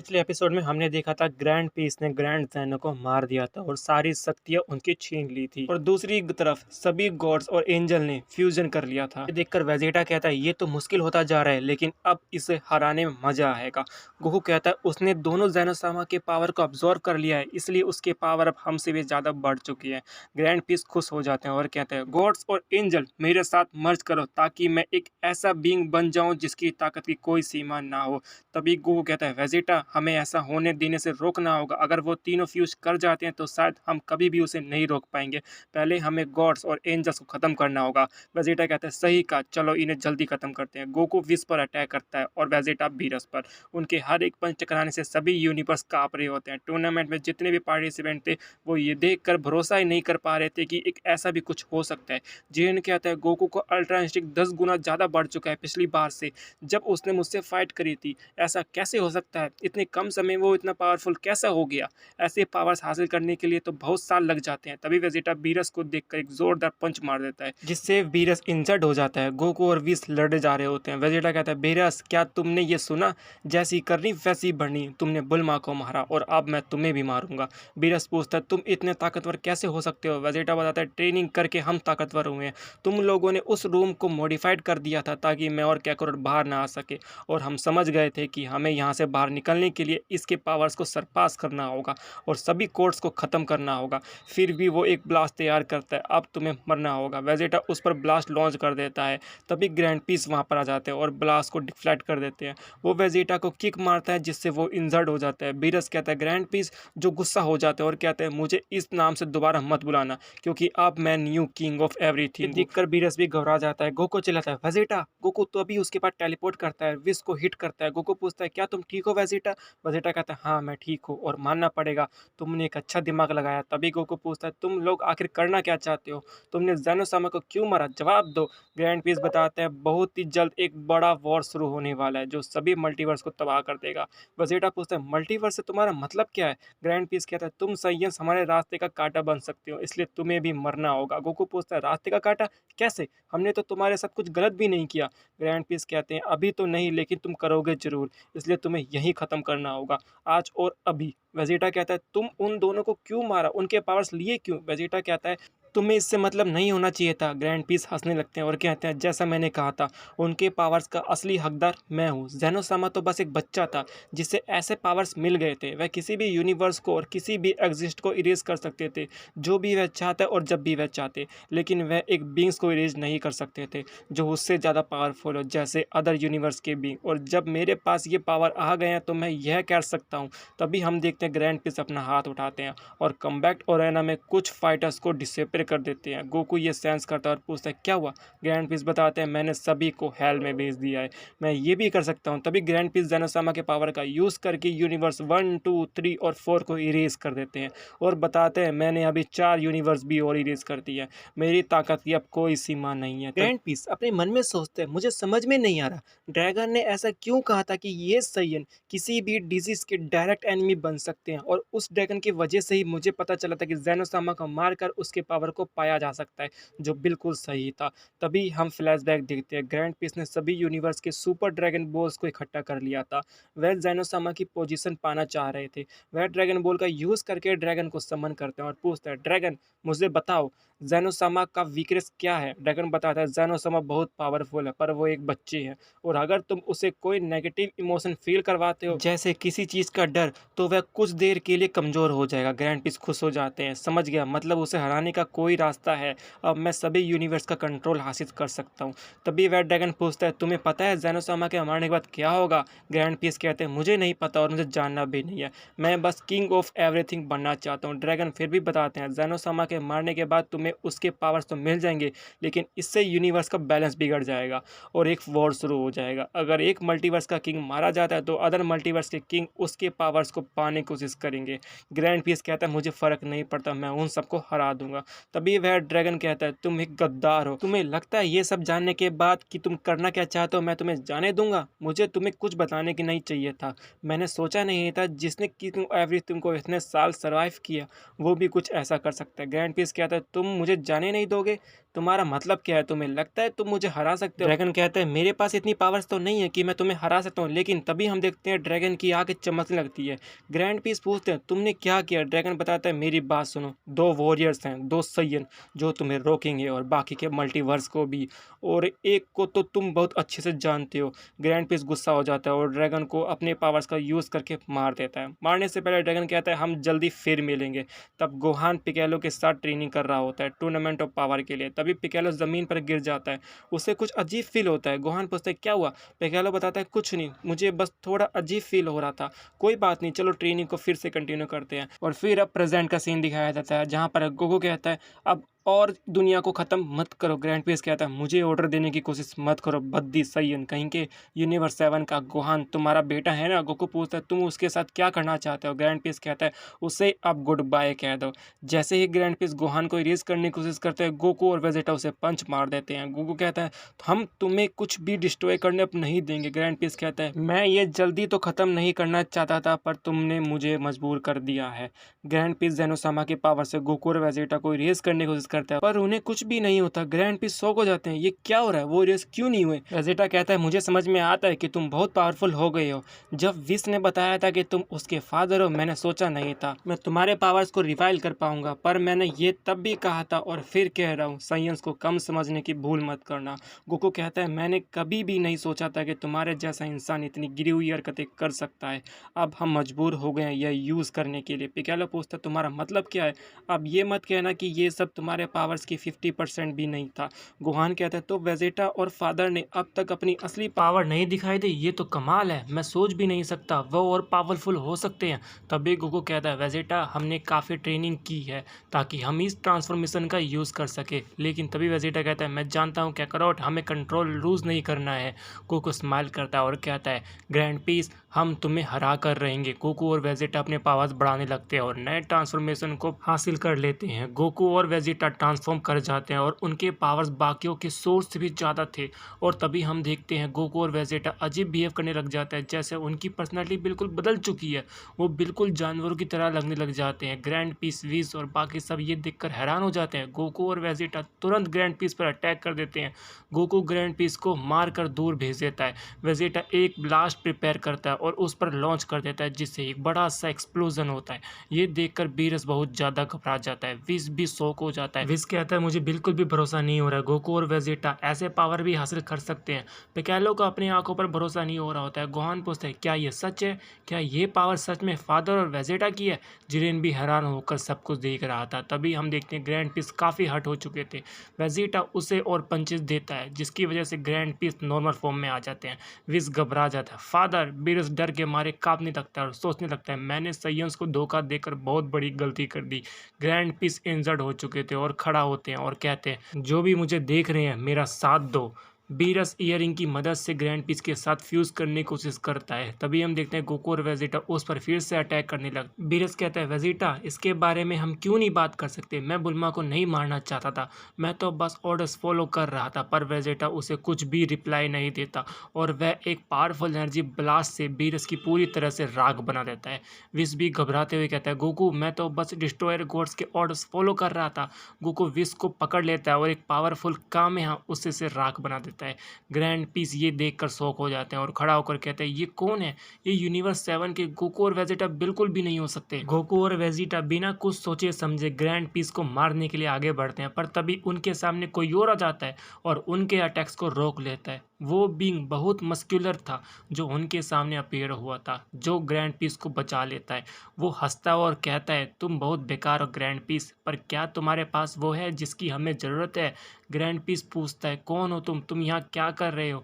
पिछले एपिसोड में हमने देखा था ग्रैंड पीस ने ग्रैंड जैनो को मार दिया था और सारी शक्तियां उनकी छीन ली थी और दूसरी तरफ सभी गॉड्स और एंजल ने फ्यूजन कर लिया था। ये देखकर वेजिटा कहता है ये तो मुश्किल होता जा रहा है लेकिन अब इसे हराने में मजा आएगा। गोकू कहता है उसने दोनों जैनोसामा के पावर को अब्जॉर्व कर लिया है इसलिए उसके पावर अब हमसे भी ज्यादा बढ़ चुकी है। ग्रैंड पीस खुश हो जाते हैं और कहते हैं गॉड्स और एंजल मेरे साथ मर्ज करो ताकि मैं एक ऐसा बीइंग बन जाऊं जिसकी ताकत की कोई सीमा ना हो। तभी गोकू कहता है वेजिटा हमें ऐसा होने देने से रोकना होगा। अगर वो तीनों फ्यूज कर जाते हैं तो शायद हम कभी भी उसे नहीं रोक पाएंगे। पहले हमें गॉड्स और एंजल्स को खत्म करना होगा। वेजिटा कहता है सही कहा, चलो इन्हें जल्दी खत्म करते हैं। गोकू विश पर अटैक करता है और वेजिटा वीरस पर। उनके हर एक पंच टकराने से सभी यूनिवर्स कांप रहे होते हैं। टूर्नामेंट में जितने भी पार्टिसिपेंट थे वो ये देखकर भरोसा ही नहीं कर पा रहे थे कि एक ऐसा भी कुछ हो सकता है। जेन कहता है गोकू को अल्ट्रा इंस्टिंक्ट 10 गुना ज़्यादा बढ़ चुका है पिछली बार से जब उसने मुझसे फाइट करी थी। ऐसा कैसे हो सकता है? इतने कम समय में वो इतना पावरफुल कैसा हो गया? ऐसे पावर्स हासिल करने के लिए तो बहुत साल लग जाते हैं। तभी वेजिटा बीरस को देखकर एक जोरदार पंच मार देता है जिससे बीरस इंजर्ड हो जाता है। गोकू और विश लड़े जा रहे होते हैं। वेजिटा कहता है बीरस क्या तुमने ये सुना? जैसी करनी वैसी बढ़नी। तुमने बुल्मा को मारा और अब मैं तुम्हें भी मारूंगा। बीरस पूछता है तुम इतने ताकतवर कैसे हो सकते हो? वेजिटा बताता है ट्रेनिंग करके हम ताकतवर हुए हैं। तुम लोगों ने उस रूम को मॉडिफाइड कर दिया था ताकि मैं और कैकरोट बाहर ना आ सके और हम समझ गए थे कि हमें यहाँ से बाहर निकलने के लिए इसके पावर्स को सरपास करना होगा और सभी कोर्ट्स को ख़त्म करना होगा। फिर भी वो एक ब्लास्ट तैयार करता है। अब तुम्हें मरना होगा। वेजिटा उस पर ब्लास्ट लॉन्च कर देता है। तभी ग्रैंड पीस वहाँ पर आ जाते हैं और ब्लास्ट को डिफ्लेक्ट कर देते हैं। वो वेजिटा को किक मारता है जिससे वो इंजर्ड हो जाता है। बीरस कहता है ग्रैंड पीस जो गुस्सा हो जाता है और कहते हैं मुझे इस नाम से दोबारा मत बुलाना क्योंकि अब मैं न्यू किंग ऑफ एवरीथिंग। देखकर बीरस भी घबरा जाता है। गोकू चिल्लाता है वेजिटा। गोकू तो अभी उसके पास टेलीपोर्ट करता है, विश को हिट करता है। गोकू पूछता है क्या तुम ठीक हो वेजिटा? वेजिटा कहता है हाँ मैं ठीक हूँ और मानना पड़ेगा तुमने एक अच्छा दिमाग लगाया। तभी गोकू पूछता है तुम लोग आखिर करना क्या चाहते हो? तुमने ज़ैनोसामा को क्यों मारा? जवाब दो। ग्रैंड पीस बताते हैं बहुत ही जल्द एक बड़ा वॉर शुरू होने वाला है जो सभी मल्टीवर्स को तबाह कर देगा। वेजिटा पूछता है मल्टीवर्स से तुम्हारा मतलब क्या है? ग्रैंड पीस कहता है तुम साइयंस हमारे रास्ते का कांटा बन सकते हो इसलिए तुम्हें भी मरना होगा। गोकू पूछता है रास्ते का कांटा कैसे? हमने तो तुम्हारे साथ कुछ गलत भी नहीं किया। ग्रैंड पीस कहते हैं अभी तो नहीं लेकिन तुम करोगे जरूर इसलिए तुम्हें यही खत्म करना होगा आज और अभी। वेजिटा कहता है तुम उन दोनों को क्यों मारा? उनके पावर्स लिए क्यों? वेजिटा कहता है तुम्हें इससे मतलब नहीं होना चाहिए था। ग्रैंड पीस हंसने लगते हैं और कहते हैं जैसा मैंने कहा था उनके पावर्स का असली हकदार मैं हूँ। ज़ैनोसामा तो बस एक बच्चा था जिसे ऐसे पावर्स मिल गए थे। वह किसी भी यूनिवर्स को और किसी भी एग्जिस्ट को इरेज कर सकते थे जो भी वह चाहता और जब भी वह चाहते, लेकिन वह एक बींग्स को इरेज नहीं कर सकते थे जो उससे ज़्यादा पावरफुल हो जैसे अदर यूनिवर्स के बींग। और जब मेरे पास ये पावर आ गए हैं तो मैं यह कर सकता हूँ। तभी हम देखते हैं ग्रैंड पीस अपना हाथ उठाते हैं और कम्बैक्ट ओरेना में कुछ फाइटर्स को डिसेपर कर देते हैं। गोकू ये सेंस करता है और पूछता है क्या हुआ? ग्रैंड पीस बताते हैं मैंने सभी को हेल में भेज दिया है, मैं ये भी कर सकता हूँ। तभी ग्रैंड पीस ज़ैनोसामा के पावर का यूज़ करके यूनिवर्स 1, 2, 3 और 4 को इरेज कर देते हैं और बताते हैं मैंने अभी 4 यूनिवर्स भी और इरेज कर दिया है। मेरी ताकत की अब कोई सीमा नहीं है। ग्रैंड पीस अपने मन में सोचते हैं मुझे समझ में नहीं आ रहा ड्रैगन ने ऐसा क्यों कहा था कि ये सैयन किसी भी डिजीज के डायरेक्ट एनिमी बन सकते हैं और उस ड्रैगन की वजह से ही मुझे पता चला था कि ज़ैनोसामा को मारकर उसके पावर को पाया जा सकता है जो बिल्कुल सही था। तभी हम फ्लैशबैक देखते हैं ग्रैंड पीस ने सभी यूनिवर्स के सुपर ड्रैगन बॉल्स को इकट्ठा कर लिया था। वह ज़ैनोसामा की पोजीशन पाना चाह रहे थे। वह ड्रैगन बॉल का यूज़ करके ड्रैगन को समन करते हैं और पूछते हैं ड्रैगन मुझे बताओ ज़ैनोसामा का वीकनेस क्या है? ड्रैगन बताता है ज़ैनोसामा बहुत पावरफुल है पर वो एक बच्ची है और अगर तुम उसे कोई नेगेटिव इमोशन फील करवाते हो जैसे किसी चीज़ का डर तो वह कुछ देर के लिए कमज़ोर हो जाएगा। ग्रैंड पीस खुश हो जाते हैं, समझ गया मतलब उसे हराने का कोई रास्ता है। अब मैं सभी यूनिवर्स का कंट्रोल हासिल कर सकता हूँ। तभी वह ड्रैगन पूछता है तुम्हें पता है ज़ैनोसामा के मारने के बाद क्या होगा? ग्रैंड पीस कहते हैं मुझे नहीं पता और मुझे जानना भी नहीं है, मैं बस किंग ऑफ एवरीथिंग बनना चाहता हूँ। ड्रैगन फिर भी बताते हैं ज़ैनोसामा के मारने के बाद तुम्हें उसके पावर्स तो मिल जाएंगे लेकिन इससे यूनिवर्स का बैलेंस बिगड़ जाएगा और एक वॉर शुरू हो जाएगा। अगर एक मल्टीवर्स का किंग मारा जाता है तो अदर मल्टीवर्स के किंग उसके पावर्स को पाने की कोशिश करेंगे। ग्रैंड पीस कहता है मुझे फ़र्क नहीं पड़ता, मैं उन सबको हरा दूंगा। तभी वह ड्रैगन कहता है तुम एक गद्दार हो, तुम्हें लगता है ये सब जानने के बाद कि तुम करना क्या चाहते हो मैं तुम्हें जाने दूंगा? मुझे तुम्हें कुछ बताने की नहीं चाहिए था, मैंने सोचा नहीं था जिसने किंग एवरीथिंग को इतने साल सर्वाइव किया वो भी कुछ ऐसा कर सकता है। ग्रैंड पीस कहता है तुम मुझे जाने नहीं दोगे? तुम्हारा मतलब क्या है? तुम्हें लगता है तुम मुझे हरा सकते हो? ड्रैगन कहता है मेरे पास इतनी पावर्स तो नहीं है कि मैं तुम्हें हरा सकता हूँ, लेकिन तभी हम देखते हैं ड्रैगन की आंखें चमकने लगती है। ग्रैंड पीस पूछते हैं तुमने क्या किया? ड्रैगन बताता है मेरी बात सुनो, दो वॉरियर्स हैं, दो सैयन जो तुम्हें रोकेंगे और बाकी के मल्टीवर्स को भी, और एक को तो तुम बहुत अच्छे से जानते हो। ग्रैंड पीस गुस्सा हो जाता है और ड्रैगन को अपने पावर्स का यूज़ करके मार देता है। मारने से पहले ड्रैगन कहता है हम जल्दी फिर मिलेंगे। तब गोहान पिकेलो के साथ ट्रेनिंग कर रहा होता है टूर्नामेंट ऑफ पावर के लिए। तभी पिकेलो ज़मीन पर गिर जाता है, उसे कुछ अजीब फील होता है। गोहान पूछता है क्या हुआ? पिकेलो बताता है कुछ नहीं, मुझे बस थोड़ा अजीब फील हो रहा था, कोई बात नहीं, चलो ट्रेनिंग को फिर से कंटिन्यू करते हैं। और फिर अब प्रेजेंट का सीन दिखाया जाता है जहाँ पर गोकू कहता है अब और दुनिया को ख़त्म मत करो। ग्रैंड पीस कहता है मुझे ऑर्डर देने की कोशिश मत करो, बद्दी सैयन कहीं के यूनिवर्स 7 का। गोहान तुम्हारा बेटा है ना? गोकू पूछता है तुम उसके साथ क्या करना चाहते हो? ग्रैंड पीस कहता है उसे अब गुड बाय कह दो। जैसे ही ग्रैंड पीस गोहान को इरेज करने की कोशिश करते हैं, गोकू और वेजेटा उसे पंच मार देते हैं। गोकू कहता है हम तुम्हें कुछ भी डिस्ट्रॉय करने नहीं देंगे। ग्रैंड पीस कहता है मैं ये जल्दी तो ख़त्म नहीं करना चाहता था, पर तुमने मुझे मजबूर कर दिया है। ग्रैंड पीस जेनोसामा की पावर से गोकू और वेजेटा को इरेज करने की कोशिश करता है, पर उन्हें कुछ भी नहीं होता। ग्रैंड पीस शॉक हो जाते हैं, ये क्या हो रहा है, वो इरेज क्यों नहीं हुए? वेजेटा कहता है मुझे समझ में आता है कि तुम बहुत पावरफुल हो गए हो। जब विश ने बताया था कि तुम उसके फादर हो, मैंने सोचा नहीं था मैं तुम्हारे पावर्स को रिवाइल कर पाऊंगा, पर मैंने ये तब भी कहा था और फिर कह रहा हूँ, साइंस को कम समझने की भूल मत करना। गोकू कहता है मैंने कभी भी नहीं सोचा था कि तुम्हारे जैसा इंसान इतनी गिरी हुई हरकतें कर सकता है। अब हम मजबूर हो गए हैं यह यूज़ करने के लिए। पिकेलो पूछता तुम्हारा मतलब क्या है? अब ये मत कहना कि ये सब तुम्हारे पावर्स की 50% भी नहीं था। गोहान कहता है तो वेजेटा और फादर ने अब तक अपनी असली पावर नहीं दिखाई दी, ये तो कमाल है, मैं सोच भी नहीं सकता वो और पावरफुल हो सकते हैं। तभी गोकू कहता है वेजेटा हमने काफ़ी ट्रेनिंग की है ताकि हम इस ट्रांसफॉर्मेशन का यूज़ कर सके। लेकिन तभी वेजेटा कहता है मैं जानता हूँ कैकरोट, हमें कंट्रोल लूज़ नहीं करना है। गोकू स्माइल करता है और कहता है ग्रैंड पीस हम तुम्हें हरा कर रहेंगे। गोकू और वेजेटा अपने पावर्स बढ़ाने लगते हैं और नए ट्रांसफॉर्मेशन को हासिल कर लेते हैं। गोकू और वेजेटा ट्रांसफॉर्म कर जाते हैं और उनके पावर्स बाकियों के सोर्स से भी ज़्यादा थे। और तभी हम देखते हैं गोकू और वेजेटा अजीब बिहेव करने लग जाता है, जैसे उनकी पर्सनैलिटी बिल्कुल बदल चुकी है, वो बिल्कुल जानवरों की तरह लगने लग जाते हैं। ग्रैंड पीस, विज और बाकी सब ये देखकर हैरान हो जाते हैं। गोकू और वेजेटा तुरंत ग्रैंड पीस पर अटैक कर देते हैं। गोकू ग्रैंड पीस को मारकर दूर भेज देता है। वेजेटा एक ब्लास्ट प्रिपेयर करता है और उस पर लॉन्च कर देता है, जिससे एक बड़ा सा एक्सप्लोजन होता है। ये देखकर बीरस बहुत ज़्यादा घबरा जाता है। विज भी शॉक हो जाता है। विज कहता है मुझे बिल्कुल भी भरोसा नहीं हो रहा है, गोकू और वेजेटा ऐसे पावर भी हासिल कर सकते हैं। पिकेलो को अपनी आंखों पर भरोसा नहीं हो रहा होता है। गोहान पूछता है क्या ये सच है? क्या ये पावर सच में फादर और वेजेटा की है? जिरेन भी हैरान होकर सब कुछ देख रहा था। तभी हम देखते हैं ग्रैंड पीस काफ़ी हर्ट हो चुके थे। वेजेटा उसे और पंचेस देता है, जिसकी वजह से ग्रैंड पीस नॉर्मल फॉर्म में आ जाते हैं। विज घबरा जाता है। फादर बीरस डर के मारे कांपने लगता है और सोचने लगता है मैंने साइंस को धोखा देकर बहुत बड़ी गलती कर दी। ग्रैंड पीस इंजर्ड हो चुके थे और खड़ा होते हैं और कहते हैं जो भी मुझे देख रहे हैं मेरा साथ दो। बीरस ईयरिंग की मदद से ग्रैंड पीस के साथ फ्यूज करने की कोशिश करता है। तभी हम देखते हैं गोकू और वेजिटा उस पर फिर से अटैक करने लगते। बीरस कहता है वेजिटा इसके बारे में हम क्यों नहीं बात कर सकते, मैं बुल्मा को नहीं मारना चाहता था, मैं तो बस ऑर्डर्स फॉलो कर रहा था। पर वेजिटा उसे कुछ भी रिप्लाई नहीं देता और वह एक पावरफुल एनर्जी ब्लास्ट से बीरस की पूरी तरह से राख बना देता है। विस भी घबराते हुए कहता है गोकू मैं तो बस डिस्ट्रॉयर गोड्स के ऑर्डर्स फॉलो कर रहा था। गोकू विस को पकड़ लेता है और एक पावरफुल कामेहा उससे से राख बना देता है। ग्रैंड पीस ये देखकर शॉक हो जाते हैं और खड़ा होकर कहते हैं ये कौन है? ये यूनिवर्स 7 के गोकू और वेजिटा बिल्कुल भी नहीं हो सकते। गोकू और वेजिटा बिना कुछ सोचे समझे ग्रैंड पीस को मारने के लिए आगे बढ़ते हैं, पर तभी उनके सामने कोई और आ जाता है और उनके अटैक्स को रोक लेता है। वो बीइंग बहुत मस्क्यूलर था जो उनके सामने अपीयर हुआ था, जो ग्रैंड पीस को बचा लेता है। वो हंसता और कहता है तुम बहुत बेकार हो ग्रैंड पीस, पर क्या तुम्हारे पास वो है जिसकी हमें ज़रूरत है? ग्रैंड पीस पूछता है कौन हो तुम यहाँ क्या कर रहे हो?